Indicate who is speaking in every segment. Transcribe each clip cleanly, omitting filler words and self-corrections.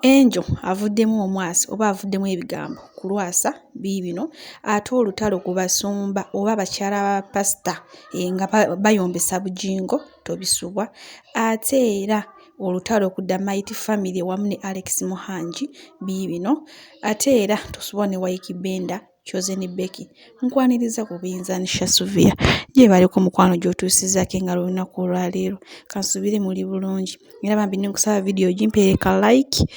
Speaker 1: Enjo avuddemu omwasi oba avuddemu ebigambo ku lwasa bibino ate olutalo ku basumba oba bakyala ba pasita nga bayombesa bujingo tobisubwa ate era olutalo ku Mighty Family wamu ne Alex Muhangi bibino ate era tosubwa ne Waikibenda Chosen Becky nkwaniriza ku buyinzanisha Suvia gye bali ku mukwano gy'otuusizzaako engalo olunaku olwaleero kansubire muli bulungi era bambi nkusaba video gimpeereka like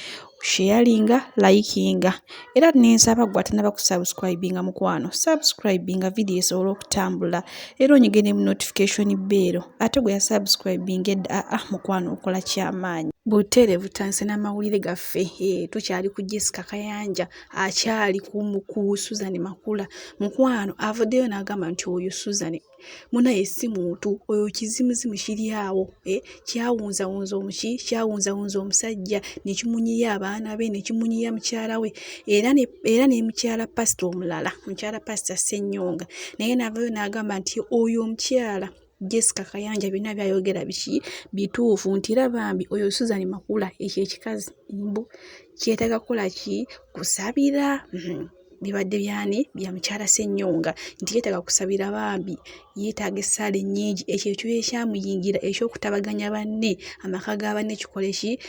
Speaker 1: sharinga likinga era nensaba gwe atanaba kusubscribinga mukwano subscribinga video esobola okutambula era onyigene mu notification bell ate gwe yasubscribinga edda mukwano okola kyamaanyi butereevu tanse n'amawulire gaffe tukyali ku Jessica Kayanja akyali ku Susan Makula mukwano avuddeyo n'agamba nti oyo Susan munaye si muntu oyo kizimuzimu kiri awo kyawunzawunza omuki kyawunzawunza omusajja nekimunyiya abaana be nekimunyiya mukyala we era ne mukyala pastor omulala mukyala pastor Ssenyonga naye navayo n'agamba nti oyo omukyala Jessica Kayanja byonna byayogera biki bituufu nti era bambi oyo Susan Makula ekyo ekikazi mbu kyetaaga kukola ki kusabira bibadde byani bya mukyala Ssenyonga nti yeetaaga kusabira bambi yeetaaga essaala ennyingi ekyo ekyamuyingira ekyokutabaganya banne amaka ga banne kikole ki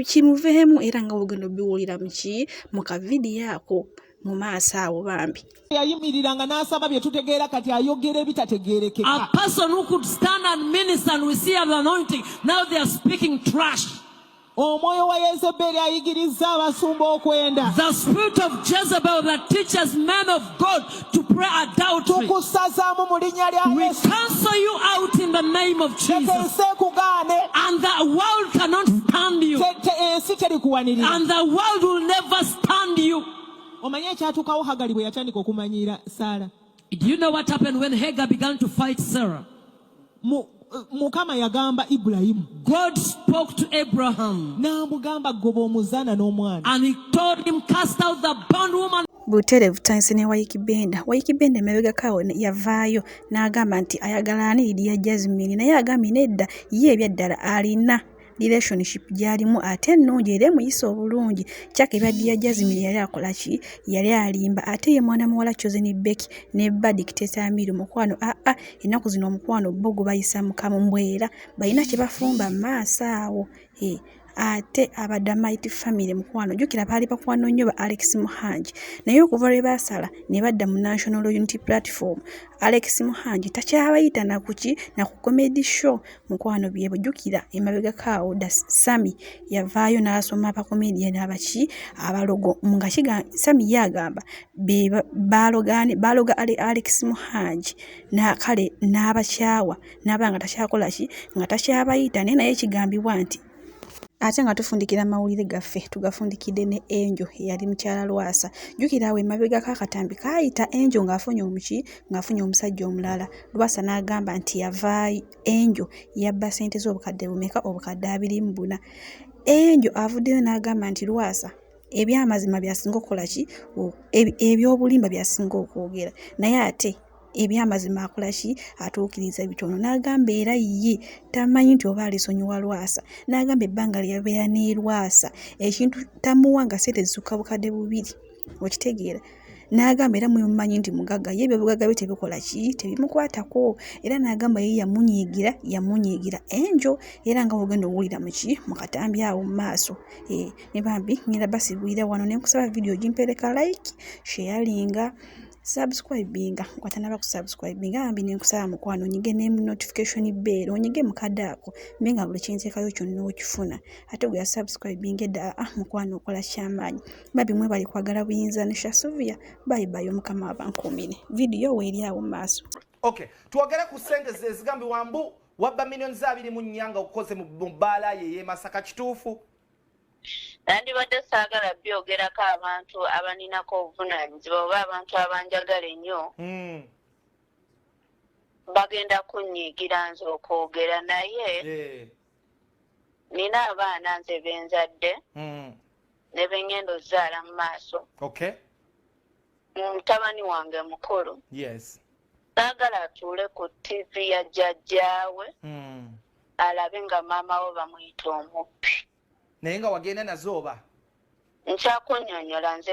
Speaker 1: kimuveemu era nga bugendo biwulira mu kavidiyo ako mu maaso awo bambi
Speaker 2: yayimiriranga n'asaba bye tutegeera kati ayogera ebitategeerekeka.
Speaker 3: A person who could stand and minister and we see the anointing, now they are speaking trash.
Speaker 2: Omwoyo wa Yezebeli ayigiriza abasumba okwenda.
Speaker 3: The spirit of Jezebel that teaches men of God to pray adultery.
Speaker 2: Tukusazaamu mu linnya lya
Speaker 3: We
Speaker 2: Yesu.
Speaker 3: cancel you out in the name of Jesus.
Speaker 2: Ensi ekugaane.
Speaker 3: And the world cannot stand you.
Speaker 2: Ensi terikuwanirira.
Speaker 3: And the world will never stand you.
Speaker 2: Omanye ekyatuukawo Hagali bwe yatandika okumanyiira Saara.
Speaker 3: Do you know what happened when Hagar began to fight Sarah?
Speaker 2: Mukama yagamba Ibulayimu.
Speaker 3: God spoke to Abraham.
Speaker 2: N'amugamba goba omuzaana n'omwana.
Speaker 3: And he told him, cast out the bondwoman.
Speaker 1: butereevu tansi ne Waikibenda emabegako yavaayo n'agamba nti ayagala ani Lydia Jasmine naye agambye nedda ye ebyaddala alina relationship gyalimu ate ennungi era emuyisa obulungi kyaka ebya Lydia Jasmine yali akola ki yali alimba ate ye mwana muwala Chosen Becky ne Badi Kitesamiru mukwano ennaku zino omukwano bo gwe bayisa mukamubwera balina kye bafumba mu maaso awo ate abadde Mighty Family mukwano jjukira baali bakwano nnyo ba Alex Muhangi naye okuva lwe baasala ne badda mu National Unity Platform Alex Muhangi takyabayita na ku comedy show mukwano byebo jjukira emabegako da Sami yavaayo n'asoma abakomedian abaki abalogo nga Sami yagamba baloga Alex Muhangi kale n'abakyawa n'abanga takyakola ki nga takyabayita naye ekigambibwa nti ate nga tufundikira amawulire gaffe tugafundikidde ne Enjo eyali mukyala Lwasa jjukira awo emabegako akatambi kaayita Enjo ng'afunye omusajja omulala Lwasa n'agamba nti yavaayo Enjo yabba ssente z'obukadde bumeka obukadde 24 Enjo avuddeyo n'agamba nti Lwasa ebyamazima byasinga okukola ki ebyobulimba byasinga okwogera naye ate ebyamazima akola ki atuukiriza bitono n'agamba era ye tamanyi nti oba alisonyiwa Lwasa n'agamba ebbanga lyabeera ne Lwasa ekintu tamuwa nga ssente zisukka bukadde 2 okitegeera n'agamba era mumanyi nti mugagga ye ebyobugagga bye tebikola ki tebimukwatako era n'agamba ye yamunyiigira Enjo era nga bugenda owulira mu katambi awo mu maaso ne bambi ngenda basibwira wano ne nkusaba video gimpereka like sharinga subscribinga kwatanaba kusubscribinga ambi nenkusaba mukwano onyige ne notification bell onyige mukadde ako mbenga buli kyenzekayo kyonna okifuna ate gwe subscribinga edda mukwano okola kyamaanyi babi mwe bali kwagala buyinzanisha Suvia bye omukama abankomine video weeri awo mu maaso.
Speaker 4: Okay, tuwagala ku sente ezigambi wambu wabba milioni 24 nga ukoze mu bbaala ye Masaka kituufu.
Speaker 5: Nandibadde saagala byogerako abantu abaninako obuvunaanyizibwa oba abantu abanjagala ennyo bagenda kunnyiigira nze okwogera naye nina abaana nze benzadde ne bengenda ozaala mu maaso mutabani wange mukulu saagala atuule ku TV ya jjajjaawe alabe nga maama we bamuyita omubbi.
Speaker 4: Naye nga wagenda nazo oba?
Speaker 5: nkyakunnyonnyola nze